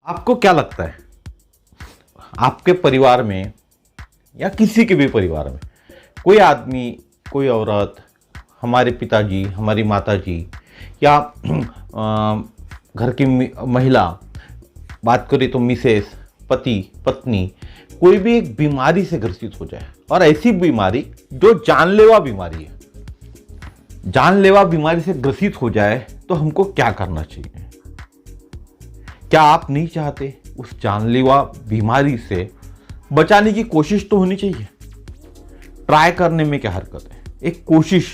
आपको क्या लगता है आपके परिवार में या किसी के भी परिवार में कोई आदमी, कोई औरत, हमारे पिताजी, हमारी माताजी या घर की महिला, बात करें तो मिसेस, पति, पत्नी, कोई भी एक बीमारी से ग्रसित हो जाए और ऐसी बीमारी जो जानलेवा बीमारी है, जानलेवा बीमारी से ग्रसित हो जाए तो हमको क्या करना चाहिए? क्या आप नहीं चाहते उस जानलेवा बीमारी से बचाने की कोशिश तो होनी चाहिए? ट्राई करने में क्या हरकत है? एक कोशिश,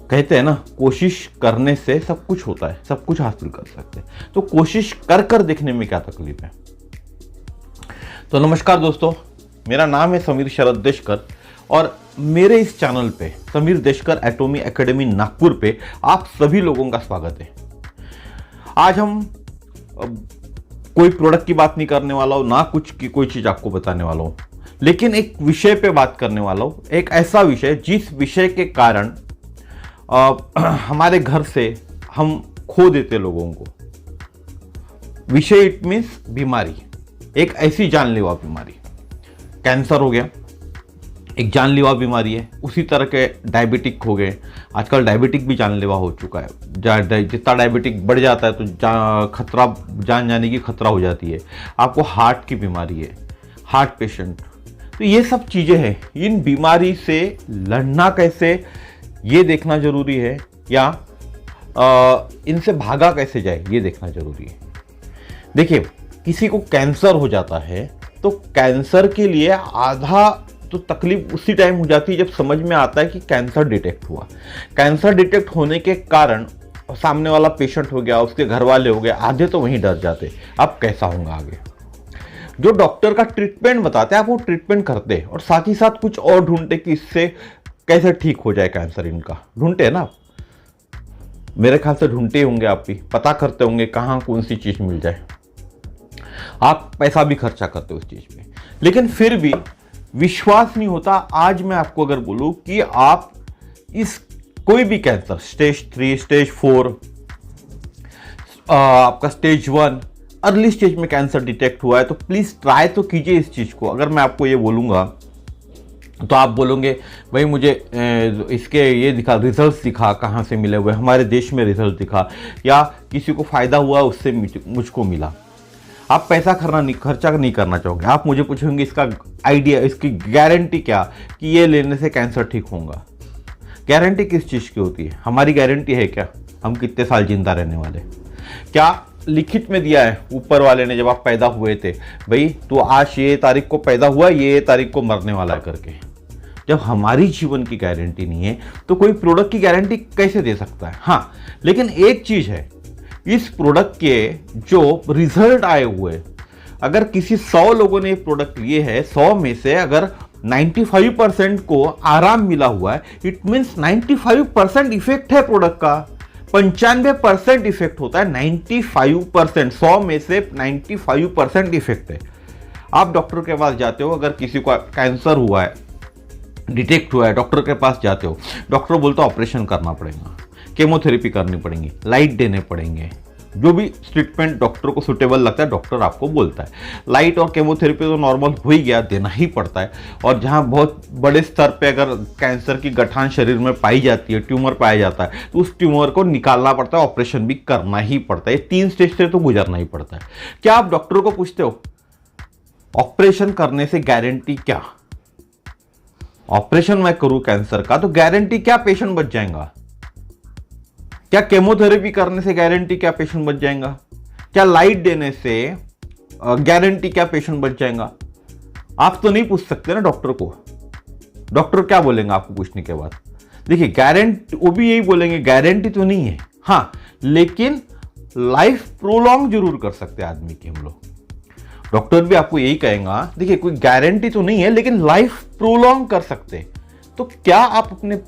कहते हैं ना, कोशिश करने से सब कुछ होता है, सब कुछ हासिल कर सकते हैं। तो कोशिश कर कर देखने में क्या तकलीफ है? तो नमस्कार दोस्तों, मेरा नाम है समीर शरद देशकर और मेरे इस चैनल पे समीर देशकर एटॉमी एकेडमी नागपुर पे आप सभी लोगों का स्वागत है। आज हम कोई प्रोडक्ट की बात नहीं करने वाला हूं, ना कुछ की कोई चीज आपको बताने वाला हूं, लेकिन एक विषय पे बात करने वाला हूं। एक ऐसा विषय जिस विषय के कारण हमारे घर से हम खो देते लोगों को। विषय इट मीन्स बीमारी, एक ऐसी जानलेवा बीमारी। कैंसर हो गया, एक जानलेवा बीमारी है। उसी तरह के डायबिटिक हो गए। आजकल डायबिटिक भी जानलेवा हो चुका है। जितना डायबिटिक बढ़ जाता है तो खतरा, जान जाने की खतरा हो जाती है। आपको हार्ट की बीमारी है, हार्ट पेशेंट, तो ये सब चीज़ें हैं। इन बीमारी से लड़ना कैसे, ये देखना जरूरी है, या इनसे भागा कैसे जाए, ये देखना जरूरी है। देखिए, किसी को कैंसर हो जाता है तो कैंसर के लिए आधा तो तकलीफ उसी टाइम हो जाती है जब समझ में आता है कि कैंसर डिटेक्ट हुआ। कैंसर डिटेक्ट होने के कारण सामने वाला पेशेंट हो गया, उसके घर वाले हो गए, आधे तो वहीं डर जाते, अब कैसा होगा आगे। जो डॉक्टर का ट्रीटमेंट बताते हैं आप वो ट्रीटमेंट करते और साथ ही साथ कुछ और ढूंढते कि इससे कैसे ठीक हो जाए कैंसर। इनका ढूंढते हैं ना, मेरे ख्याल से ढूंढते होंगे, आप भी पता करते होंगे कहाँ कौन सी चीज मिल जाए। आप पैसा भी खर्चा करते हो उस चीज पे, लेकिन फिर भी विश्वास नहीं होता। आज मैं आपको अगर बोलूं कि आप इस कोई भी कैंसर, स्टेज 3, स्टेज 4, आपका स्टेज 1, अर्ली स्टेज में कैंसर डिटेक्ट हुआ है, तो प्लीज ट्राई तो कीजिए इस चीज को। अगर मैं आपको ये बोलूंगा तो आप बोलोगे भाई मुझे इसके ये दिखा, रिजल्ट दिखा, कहाँ से मिले हुए, हमारे देश में रिजल्ट दिखा, या किसी को फायदा हुआ उससे मुझको मिला। आप पैसा खर्चा नहीं करना चाहोगे। आप मुझे पूछेंगे इसका आइडिया, इसकी गारंटी क्या कि ये लेने से कैंसर ठीक होगा। गारंटी किस चीज़ की होती है? हमारी गारंटी है क्या हम कितने साल जिंदा रहने वाले? क्या लिखित में दिया है ऊपर वाले ने जब आप पैदा हुए थे, भाई तो आज ये तारीख को पैदा हुआ, ये तारीख को मरने वाला है करके? जब हमारी जीवन की गारंटी नहीं है तो कोई प्रोडक्ट की गारंटी कैसे दे सकता है? हाँ, लेकिन एक चीज है, इस प्रोडक्ट के जो रिजल्ट आए हुए, अगर किसी 100 लोगों ने प्रोडक्ट लिए है, 100 में से अगर 95% को आराम मिला हुआ है, इट मीन्स 95% इफेक्ट है प्रोडक्ट का। 95% इफेक्ट होता है, 95%, 100 में से 95% इफेक्ट है। आप डॉक्टर के पास जाते हो, अगर किसी को कैंसर हुआ है, डिटेक्ट हुआ है, डॉक्टर के पास जाते हो, डॉक्टर बोलता है ऑपरेशन करना पड़ेगा, केमोथेरेपी करनी पड़ेगी, लाइट देने पड़ेंगे, जो भी ट्रीटमेंट डॉक्टर को सुटेबल लगता है डॉक्टर आपको बोलता है। लाइट और केमोथेरेपी तो नॉर्मल हो ही गया, देना ही पड़ता है। और जहां बहुत बड़े स्तर पे अगर कैंसर की गठान शरीर में पाई जाती है, ट्यूमर पाया जाता है, तो उस ट्यूमर को निकालना पड़ता है, ऑपरेशन भी करना ही पड़ता है। 3 स्टेज से तो गुजरना ही पड़ता है। क्या आप डॉक्टर को पूछते हो ऑपरेशन करने से गारंटी क्या? ऑपरेशन मैं करूं कैंसर का तो गारंटी क्या पेशेंट बच जाएगा? क्या केमोथेरेपी करने से गारंटी क्या पेशेंट बच जाएगा? क्या लाइट देने से गारंटी क्या पेशेंट बच जाएगा? आप तो नहीं पूछ सकते ना डॉक्टर को। डॉक्टर क्या बोलेंगे आपको पूछने के बाद? देखिए, गारंटी वो भी यही बोलेंगे, गारंटी तो नहीं है, हाँ, लेकिन लाइफ प्रोलॉन्ग जरूर कर सकते हैं आदमी की हम लोग। डॉक्टर भी आपको यही कहेगा, देखिए कोई गारंटी तो नहीं है लेकिन लाइफ प्रोलॉन्ग कर सकते हैं। तो क्या आप अपने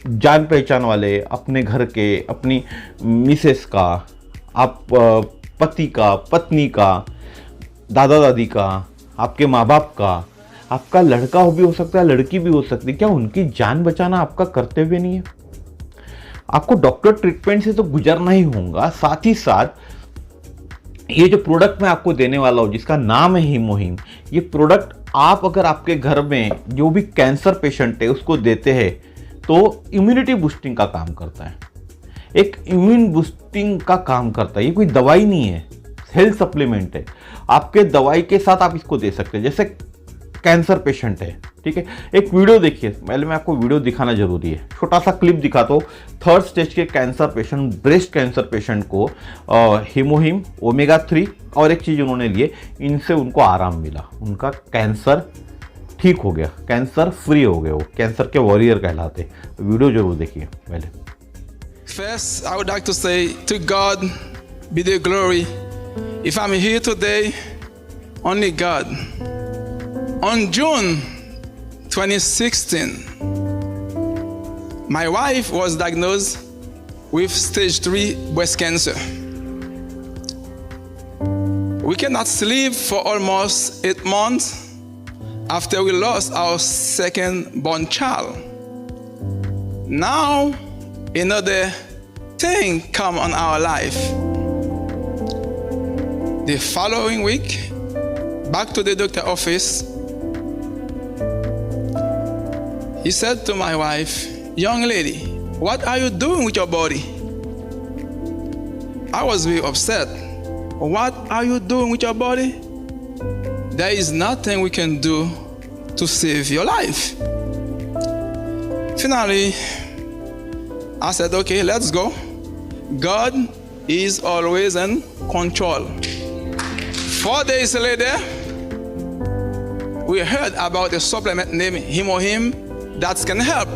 जान पहचान वाले, अपने घर के, अपनी मिसेस का, आप पति का, पत्नी का, दादा दादी का, आपके माँ बाप का, आपका लड़का भी हो सकता है, लड़की भी हो सकती है, क्या उनकी जान बचाना आपका कर्तव्य नहीं है? आपको डॉक्टर ट्रीटमेंट से तो गुजरना ही होगा, साथ ही साथ ये जो प्रोडक्ट मैं आपको देने वाला हूँ जिसका नाम है हीमोहिम, ये प्रोडक्ट आप अगर आपके घर में जो भी कैंसर पेशेंट है उसको देते हैं तो इम्यूनिटी बूस्टिंग का काम करता है, एक इम्यून बूस्टिंग का काम करता है। ये कोई दवाई नहीं है, हेल्थ सप्लीमेंट है। आपके दवाई के साथ आप इसको दे सकते हैं। जैसे कैंसर पेशेंट है, ठीक है, एक वीडियो देखिए, पहले मैं आपको वीडियो दिखाना जरूरी है, छोटा सा क्लिप दिखाता हूँ। 3rd स्टेज के cancer patient, breast cancer patient को हीमोहिम, ओमेगा 3 और एक चीज़ उन्होंने लिए, इनसे उनको आराम मिला, उनका कैंसर ठीक हो गया, कैंसर फ्री हो गए, वो कैंसर के वॉरियर कहलाते। वीडियो जरूर देखिए पहले। First, I would like to say to God be the glory. If I'm here today, only God. On June 2016, my wife was diagnosed with stage 3 breast cancer. We cannot sleep for almost 8 months after we lost our second born child. Now, another thing come on our life. The following week, back to the doctor office, he said to my wife, "Young lady, what are you doing with your body?" I was very upset. What are you doing with your body? There is nothing we can do to save your life. Finally, I said, okay, let's go. God is always in control. 4 days later, we heard about a supplement named Himohim that can help.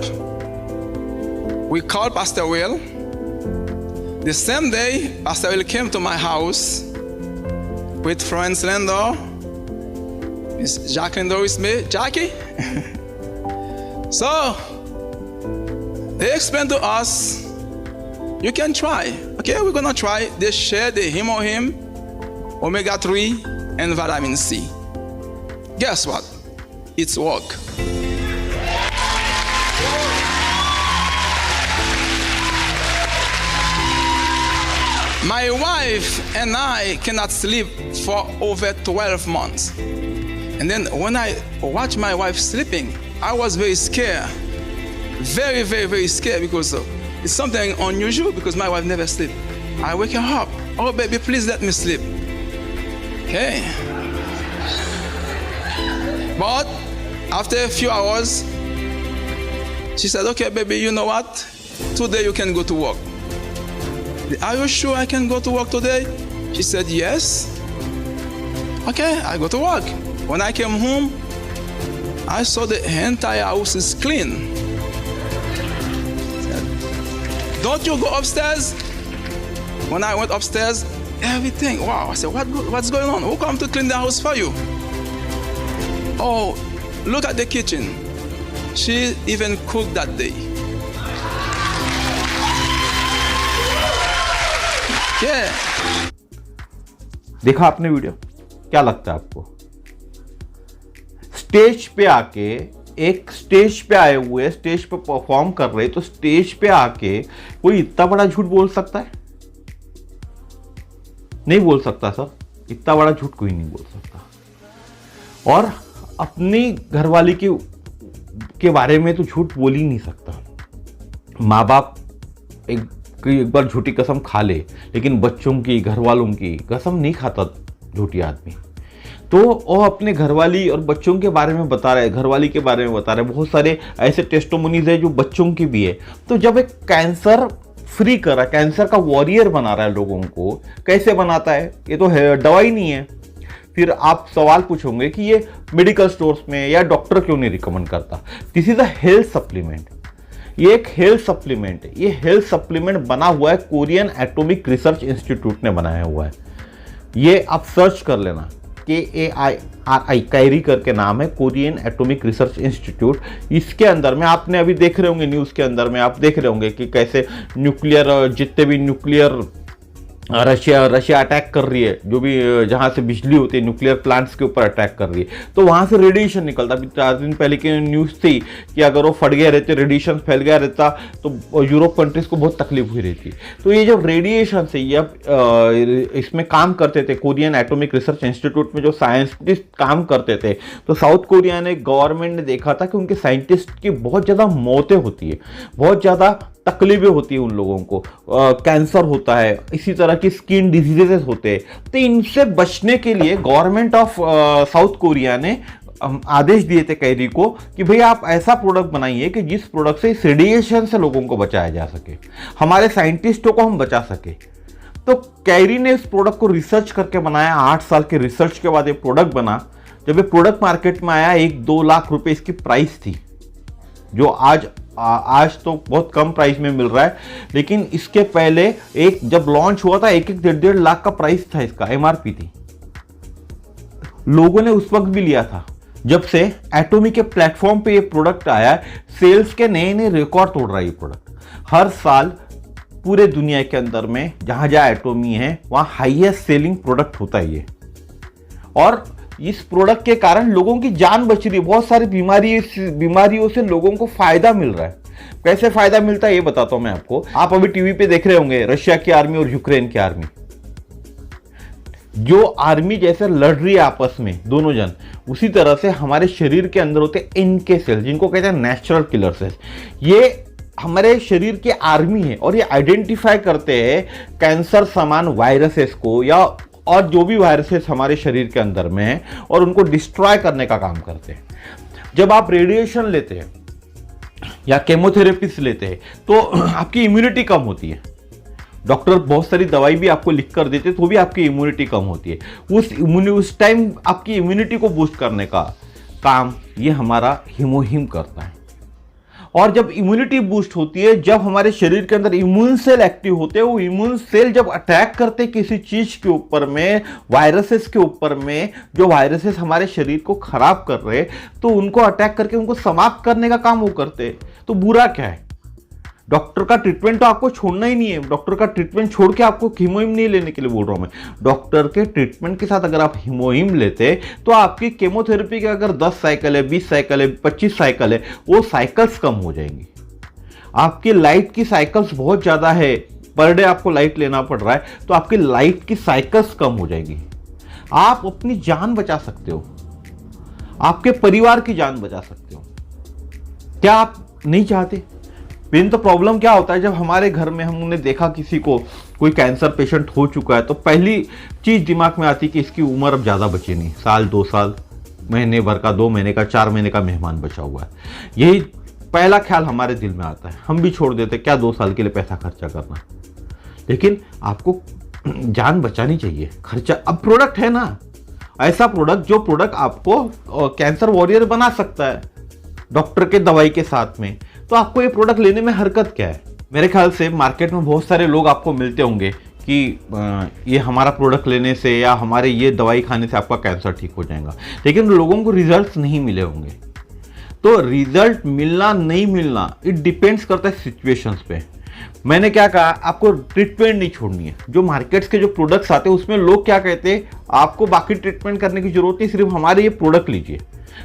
We called Pastor Will. The same day, Pastor Will came to my house with Florence Lendor, Miss Jacqueline Doris May, Jackie. So, they explained to us, you can try. Okay, we're gonna try. They share the Himohim, omega 3, and vitamin C. Guess what? It's work. My wife and I cannot sleep for over 12 months. And then when I watch my wife sleeping, I was very scared. Very, very, very scared because it's something unusual because my wife never sleeps. I wake her up. Oh, baby, please let me sleep. Okay. But after a few hours, she said, okay, baby, you know what? Today you can go to work. Are you sure I can go to work today? She said, yes. Okay, I go to work. When I came home, I saw the entire house is clean. Don't you go upstairs? When I went upstairs, everything, wow. I said, what's going on? Who come to clean the house for you? Oh, look at the kitchen. She even cooked that day. Yeah. देखा आपने video, क्या लगता है आपको? Stage पे आके, एक stage पे आए हुए, स्टेज पे परफॉर्म कर रहे, तो स्टेज पे आके कोई इतना बड़ा झूठ बोल सकता है? नहीं बोल सकता सर, इतना बड़ा झूठ कोई नहीं बोल सकता। और अपनी घरवाली के बारे में तो झूठ बोल ही नहीं सकता। माँ बाप एक बार झूठी कसम खा ले, लेकिन बच्चों की, घर वालों की कसम नहीं खाता झूठी आदमी। तो वो अपने घरवाली और बच्चों के बारे में बता रहे, घरवाली के बारे में बता रहे। बहुत सारे ऐसे टेस्टिमोनीज है जो बच्चों की भी है। तो जब एक कैंसर फ्री कर रहा है, कैंसर का वॉरियर बना रहा है लोगों को, कैसे बनाता है? ये तो दवाई नहीं है। फिर आप सवाल पूछोगे कि ये मेडिकल स्टोर्स में या डॉक्टर क्यों नहीं रिकमेंड करता? This is a health supplement. ये एक हेल्थ सप्लीमेंट है। ये हेल्थ सप्लीमेंट बना हुआ है, कोरियन एटॉमिक रिसर्च इंस्टीट्यूट ने बनाया हुआ है। ये आप सर्च कर लेना, KAIRI, कैरी करके नाम है, कोरियन एटॉमिक रिसर्च इंस्टीट्यूट। इसके अंदर में आपने अभी देख रहे होंगे, न्यूज़ के अंदर में आप देख रहे होंगे कि कैसे न्यूक्लियर, जितने भी न्यूक्लियर रशिया अटैक कर रही है, जो भी जहाँ से बिजली होती है न्यूक्लियर प्लांट्स के ऊपर अटैक कर रही है, तो वहाँ से रेडिएशन निकलता। अभी 4 दिन पहले की न्यूज़ थी कि अगर वो फट गया रहते, रेडिएशन फैल गया रहता तो यूरोप कंट्रीज को बहुत तकलीफ हुई रहती। तो ये जब रेडिएशन से ये इसमें काम करते थे, कोरियन एटॉमिक रिसर्च इंस्टीट्यूट में जो साइंटिस्ट काम करते थे, तो साउथ कोरिया ने गवर्नमेंट ने देखा था कि उनके साइंटिस्ट की बहुत ज़्यादा मौतें होती है, बहुत ज़्यादा तकलीफें होती है उन लोगों को, कैंसर होता है, इसी तरह की स्किन डिजीजेस होते हैं। तो इनसे बचने के लिए गवर्नमेंट ऑफ साउथ कोरिया ने आदेश दिए थे कैरी को कि भैया आप ऐसा प्रोडक्ट बनाइए कि जिस प्रोडक्ट से इस रेडिएशन से लोगों को बचाया जा सके, हमारे साइंटिस्टों को हम बचा सके। तो कैरी ने इस प्रोडक्ट को रिसर्च करके बनाया। 8 साल के रिसर्च के बाद ये प्रोडक्ट बना। जब ये प्रोडक्ट मार्केट में आया 1-2 लाख रुपए इसकी प्राइस थी, जो आज तो बहुत कम प्राइस में मिल रहा है, लेकिन इसके पहले जब लॉन्च हुआ था 1-1.5 लाख का प्राइस था, इसका एमआरपी थी। लोगों ने उस वक्त भी लिया था। जब से एटॉमी के प्लेटफॉर्म पे ये प्रोडक्ट आया, सेल्स के नए नए रिकॉर्ड तोड़ रहा है ये प्रोडक्ट। हर साल पूरे दुनिया के अंदर में जहां जहां एटॉमी है वहां हाईएस्ट सेलिंग प्रोडक्ट होता है ये। और इस प्रोडक्ट के कारण लोगों की जान बच रही है, बहुत सारी बीमारियों से लोगों को फायदा मिल रहा है। कैसे फायदा मिलता है ये बताता हूं मैं आपको। आप अभी टीवी पे देख रहे होंगे रशिया की आर्मी और यूक्रेन की आर्मी, जो आर्मी जैसे लड़ रही है आपस में दोनों जन, उसी तरह से हमारे शरीर के अंदर होते हैं NK सेल्स, जिनको कहते हैं नेचुरल किलर सेल्स। ये हमारे शरीर की आर्मी है और ये आइडेंटिफाई करते हैं कैंसर समान वायरसेस को या और जो भी वायरसेस हमारे शरीर के अंदर में है, और उनको डिस्ट्रॉय करने का काम करते हैं। जब आप रेडिएशन लेते हैं या केमोथेरेपीज लेते हैं तो आपकी इम्यूनिटी कम होती है। डॉक्टर बहुत सारी दवाई भी आपको लिख कर देते तो भी आपकी इम्यूनिटी कम होती है। उस टाइम आपकी इम्यूनिटी को बूस्ट करने का काम ये हमारा हीमोहिम करता है। और जब इम्यूनिटी बूस्ट होती है, जब हमारे शरीर के अंदर इम्यून सेल एक्टिव होते हैं, वो इम्यून सेल जब अटैक करते हैं किसी चीज के ऊपर में, वायरसेस के ऊपर में, जो वायरसेस हमारे शरीर को खराब कर रहे हैं, तो उनको अटैक करके उनको समाप्त करने का काम वो करते हैं। तो बुरा क्या है? डॉक्टर का ट्रीटमेंट तो आपको छोड़ना ही नहीं है। डॉक्टर का ट्रीटमेंट छोड़ के आपको हीमोहिम नहीं लेने के लिए बोल रहा हूं मैं। डॉक्टर के ट्रीटमेंट के साथ अगर आप हीमोहिम लेते तो आपकी केमोथेरेपी के अगर 10 साइकिल है, 20 साइकिल है, 25 साइकिल है, वो साइकिल्स कम हो जाएंगी। आपकी लाइट की साइकिल्स बहुत ज़्यादा है, पर डे आपको लाइट लेना पड़ रहा है, तो आपकी लाइट की साइकिल्स कम हो जाएगी। आप अपनी जान बचा सकते हो, आपके परिवार की जान बचा सकते हो। क्या आप नहीं चाहते? मेन तो प्रॉब्लम क्या होता है, जब हमारे घर में हमने देखा किसी को कोई कैंसर पेशेंट हो चुका है, तो पहली चीज़ दिमाग में आती है कि इसकी उम्र अब ज़्यादा बची नहीं, साल 2 साल, महीने भर का, 2 महीने का, 4 महीने का मेहमान बचा हुआ है। यही पहला ख्याल हमारे दिल में आता है। हम भी छोड़ देते, क्या 2 साल के लिए पैसा खर्चा करना। लेकिन आपको जान बचानी चाहिए। खर्चा अब प्रोडक्ट है ना, ऐसा प्रोडक्ट जो प्रोडक्ट आपको कैंसर वॉरियर बना सकता है डॉक्टर के दवाई के साथ में, तो आपको ये प्रोडक्ट लेने में हरकत क्या है? मेरे ख्याल से मार्केट में बहुत सारे लोग आपको मिलते होंगे कि ये हमारा प्रोडक्ट लेने से या हमारे ये दवाई खाने से आपका कैंसर ठीक हो जाएगा, लेकिन लोगों को रिजल्ट्स नहीं मिले होंगे। तो रिजल्ट मिलना नहीं मिलना इट डिपेंड्स करता है सिचुएशंस पे। मैंने क्या कहा, आपको ट्रीटमेंट नहीं छोड़नी है। जो मार्केट्स के जो प्रोडक्ट्स आते हैं उसमें लोग क्या कहते हैं, आपको बाकी ट्रीटमेंट करने की जरूरत नहीं, सिर्फ हमारे ये प्रोडक्ट लीजिए,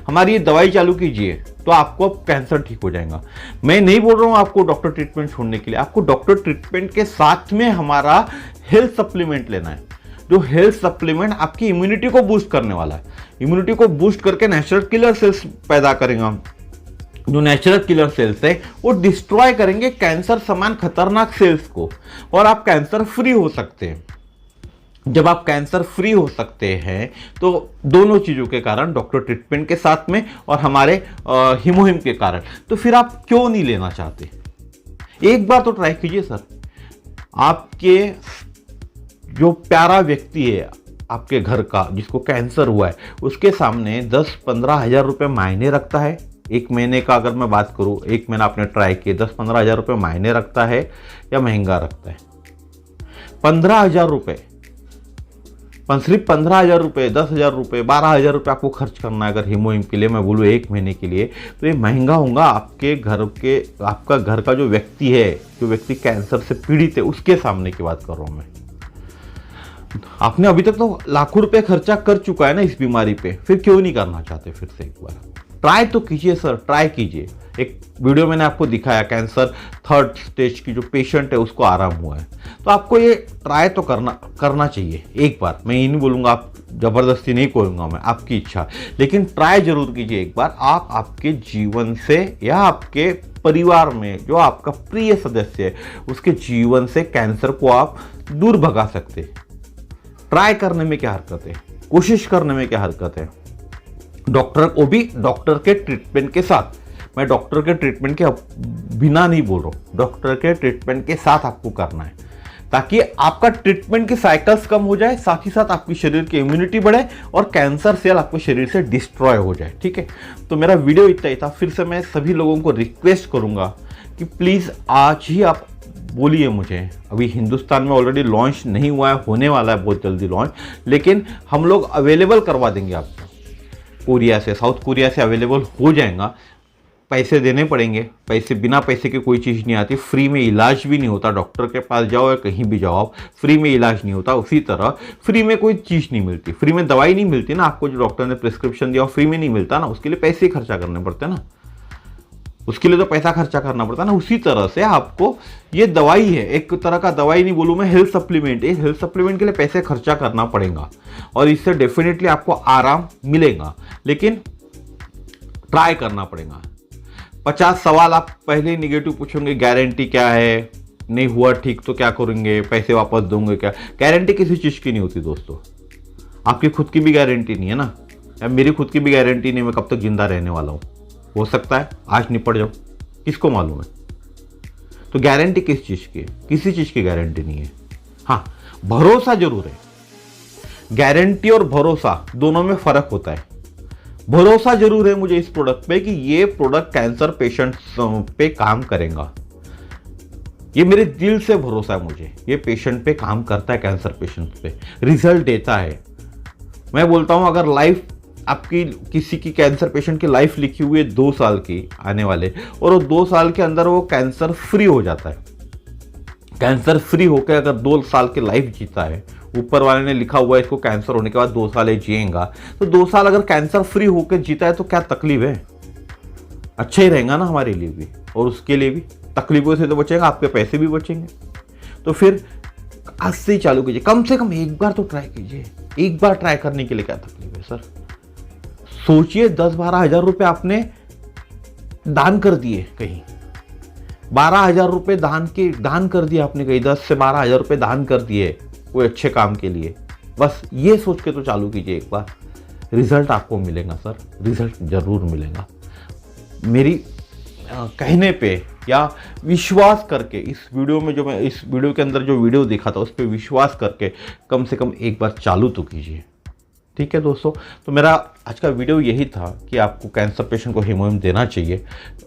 हमारी ये दवाई चालू कीजिए तो आपको कैंसर ठीक हो जाएगा। मैं नहीं बोल रहा हूँ आपको डॉक्टर ट्रीटमेंट छोड़ने के लिए। आपको डॉक्टर ट्रीटमेंट के साथ में हमारा हेल्थ सप्लीमेंट लेना है, जो हेल्थ सप्लीमेंट आपकी इम्यूनिटी को बूस्ट करने वाला है। इम्यूनिटी को बूस्ट करके नेचुरल किलर सेल्स पैदा करेगा। जो नेचुरल किलर सेल्स है वो डिस्ट्रॉय करेंगे कैंसर समान खतरनाक सेल्स को, और आप कैंसर फ्री हो सकते हैं। जब आप कैंसर फ्री हो सकते हैं तो दोनों चीज़ों के कारण, डॉक्टर ट्रीटमेंट के साथ में और हमारे हीमोहिम के कारण, तो फिर आप क्यों नहीं लेना चाहते? एक बार तो ट्राई कीजिए सर। आपके जो प्यारा व्यक्ति है आपके घर का, जिसको कैंसर हुआ है, उसके सामने 10-15 हज़ार रुपये मायने रखता है। एक महीने का अगर मैं बात करूँ, एक महीना आपने ट्राई किए, 10-15 हज़ार रुपये मायने रखता है या महंगा रखता है? 15 हज़ार रुपये, सिर्फ 15 हज़ार रुपये, 10 हज़ार रुपये, 12 हज़ार रुपये आपको खर्च करना है अगर हीमोहिम के लिए मैं बोलूँ 1 महीने के लिए, तो ये महंगा होगा। आपका घर का जो व्यक्ति है, जो व्यक्ति कैंसर से पीड़ित है, उसके सामने की बात कर रहा हूँ मैं। आपने अभी तक तो लाखों रुपए खर्चा कर चुका है ना इस बीमारी पे, फिर क्यों नहीं करना चाहते फिर से एक बार? ट्राई तो कीजिए सर, ट्राई कीजिए। एक वीडियो मैंने आपको दिखाया, कैंसर 3rd स्टेज की जो पेशेंट है उसको आराम हुआ है। तो आपको ये ट्राई तो करना चाहिए एक बार। मैं ये नहीं बोलूँगा, आप जबरदस्ती नहीं कहूँगा मैं, आपकी इच्छा, लेकिन ट्राई जरूर कीजिए एक बार। आप आपके जीवन से या आपके परिवार में जो आपका प्रिय सदस्य है उसके जीवन से कैंसर को आप दूर भगा सकते। ट्राई करने में क्या हरकत है, कोशिश करने में क्या हरकत है। डॉक्टर को भी डॉक्टर के ट्रीटमेंट के साथ, मैं डॉक्टर के ट्रीटमेंट के बिना नहीं बोल रहा हूं, डॉक्टर के ट्रीटमेंट के साथ आपको करना है, ताकि आपका ट्रीटमेंट के साइकिल्स कम हो जाए, साथ ही साथ आपकी शरीर की इम्यूनिटी बढ़े और कैंसर सेल आपके शरीर से डिस्ट्रॉय हो जाए। ठीक है, तो मेरा वीडियो इतना ही था। फिर से मैं सभी लोगों को रिक्वेस्ट करूंगा कि प्लीज़ आज ही आप बोलिए मुझे। अभी हिंदुस्तान में ऑलरेडी लॉन्च नहीं हुआ है, होने वाला है बहुत जल्दी लॉन्च, लेकिन हम लोग अवेलेबल करवा देंगे आपको। कोरिया से, साउथ कोरिया से अवेलेबल हो जाएगा। पैसे देने पड़ेंगे, पैसे, बिना पैसे की कोई चीज़ नहीं आती। फ्री में इलाज भी नहीं होता, डॉक्टर के पास जाओ या कहीं भी जाओ आप, फ्री में इलाज नहीं होता। उसी तरह फ्री में कोई चीज़ नहीं मिलती, फ्री में दवाई नहीं मिलती ना आपको। जो डॉक्टर ने प्रिस्क्रिप्शन दिया फ्री में नहीं मिलता ना, उसके लिए पैसे खर्चा करने पड़ते हैं ना, उसके लिए तो पैसा खर्चा करना पड़ता है ना। उसी तरह से आपको ये दवाई है, एक तरह का दवाई नहीं बोलूँ मैं, हेल्थ सप्लीमेंट है। हेल्थ सप्लीमेंट के लिए पैसे खर्चा करना पड़ेगा और इससे डेफिनेटली आपको आराम मिलेगा, लेकिन ट्राई करना पड़ेगा। 50 सवाल आप पहले ही निगेटिव पूछोगे, गारंटी क्या है, नहीं हुआ ठीक तो क्या करेंगे, पैसे वापस दूंगे क्या? गारंटी किसी चीज़ की नहीं होती दोस्तों। आपकी खुद की भी गारंटी नहीं है ना, या मेरी खुद की भी गारंटी नहीं मैं कब तक जिंदा रहने वाला हूँ। हो सकता है आज निपट जाओ, किसको मालूम है। तो गारंटी किस चीज़ की है? किसी चीज़ की गारंटी नहीं है। हाँ, भरोसा जरूर है। गारंटी और भरोसा दोनों में फर्क होता है। भरोसा जरूर है मुझे इस प्रोडक्ट पे कि ये प्रोडक्ट कैंसर पेशेंट्स पे काम करेगा। ये मेरे दिल से भरोसा है मुझे, ये पेशेंट पे काम करता है, कैंसर पेशेंट पे रिजल्ट देता है। मैं बोलता हूं अगर लाइफ आपकी, किसी की कैंसर पेशेंट की लाइफ लिखी हुई है 2 साल की आने वाले, और वो 2 साल के अंदर वो कैंसर फ्री हो जाता है, कैंसर फ्री होकर अगर 2 साल की लाइफ जीता है, ऊपर वाले ने लिखा हुआ है इसको कैंसर होने के बाद 2 साल जिएगा, तो 2 साल अगर कैंसर फ्री होकर जीता है तो क्या तकलीफ है? अच्छा ही रहेगा ना हमारे लिए भी और उसके लिए भी। तकलीफों से तो बचेगा, आपके पैसे भी बचेंगे। तो फिर आज से ही चालू कीजिए, कम से कम एक बार तो ट्राई कीजिए। एक बार ट्राई करने के लिए क्या तकलीफ है सर? सोचिए 10-12 हज़ार रुपये आपने दान कर दिए कहीं, 12 हज़ार रुपये दान कर दिए आपने कहीं, 10 से 12 हज़ार रुपये दान कर दिए कोई अच्छे काम के लिए। बस ये सोच के तो चालू कीजिए एक बार, रिजल्ट आपको मिलेगा सर, रिजल्ट जरूर मिलेगा। मेरी कहने पे या विश्वास करके, इस वीडियो में जो मैं इस वीडियो के अंदर जो वीडियो देखा था उस पर विश्वास करके कम से कम एक बार चालू तो कीजिए। ठीक है दोस्तों, तो मेरा आज का वीडियो यही था कि आपको कैंसर पेशेंट को हीमोग्लोबिन देना चाहिए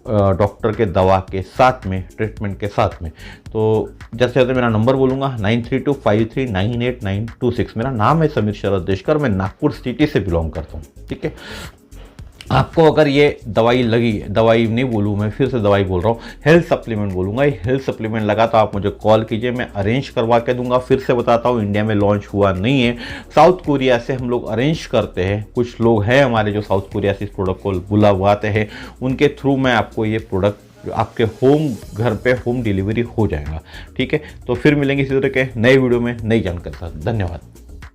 डॉक्टर के दवा के साथ में, ट्रीटमेंट के साथ में। तो जैसे जैसे मेरा नंबर बोलूँगा 9325398926। मेरा नाम है समीर शरद देशकर, मैं नागपुर सिटी से बिलोंग करता हूँ। ठीक है, आपको अगर ये दवाई लगी, दवाई नहीं बोलूँ मैं, फिर से दवाई बोल रहा हूँ, हेल्थ सप्लीमेंट बोलूँगा, ये हेल्थ सप्लीमेंट लगा तो आप मुझे कॉल कीजिए, मैं अरेंज करवा के दूंगा। फिर से बताता हूँ, इंडिया में लॉन्च हुआ नहीं है, साउथ कोरिया से हम लोग अरेंज करते हैं। कुछ लोग हैं हमारे जो साउथ कोरिया से इस प्रोडक्ट को बुलाते हैं, उनके थ्रू मैं आपको ये प्रोडक्ट आपके घर पे होम डिलीवरी हो जाएगा। ठीक है, तो फिर मिलेंगे इसी तरह के नए वीडियो में नई जानकारी के साथ। धन्यवाद।